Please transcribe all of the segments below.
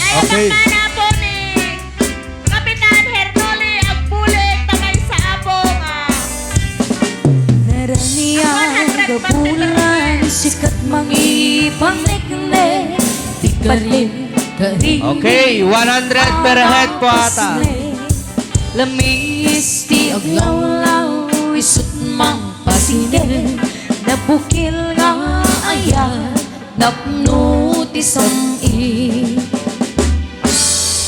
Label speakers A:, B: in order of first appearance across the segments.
A: Okay.
B: Mana po ni Kapitan Hernoli ang bulik tagay sa abong.
C: Naraniyan kabulan sikat mangipanglikne di palit kari.
A: Okay, 100 per head po ata.
C: Lamis ti aglawlaw isut mang pasingin nabukil nga ayat napno ti sam'i.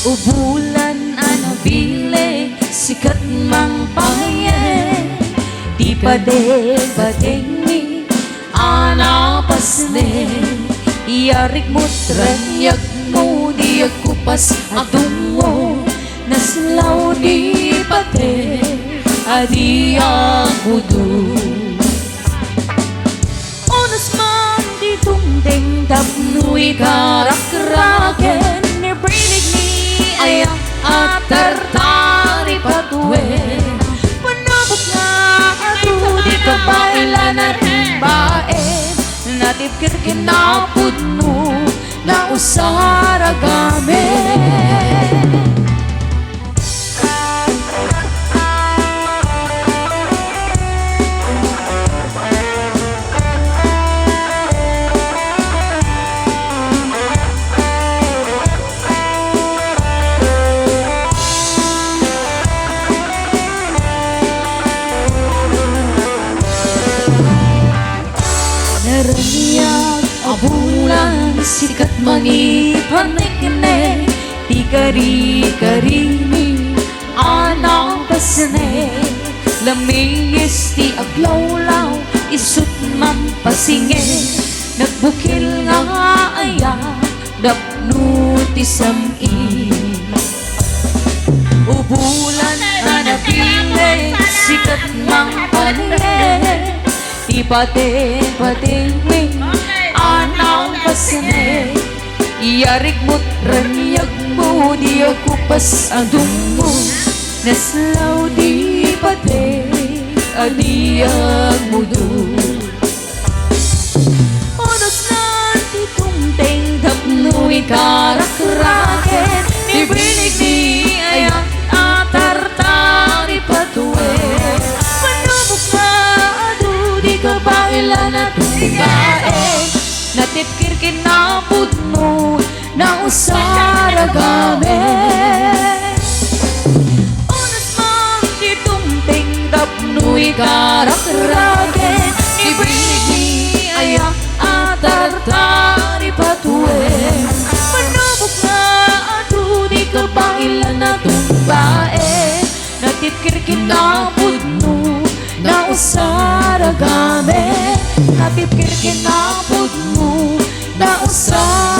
C: Ubulan anabile sikat mang pahayen di padeng ni anapasne iyarik mutran yak mo di akupas adungo naslaw di pate adi akudu. Onas man di tungteng tapnuy karak-raken ni brinig ni ayang at tartari patuwe panabok nga atu di kabailan at bae natip kirkinapod mo na usaragame. Naraniyak abulan sikat mangipanikne di kari-karini anang pasne lamiyis ti aglawlaw isut mampasinge nagbukil nga aya dapno ti sam'i. Ubulan anapile sikat mang panle di pating wing anang pasne iyarik mo't raniyag mo di ako pas adung mo naslaw di pate adiyag mo do. Onos na di tungteng tapnoy karak-raken ni brinig di ayang atartari patuwe panubok na kabailan at bae natipkir kinapod mo na usaragame. Onas mang ditungting tapnoy karak-raken ni brinig ni ayang atartari patuwe panubok na ato di kabailan at bae natipkir kinapod mo na usaragame natipkir kinapod mo na usaragame.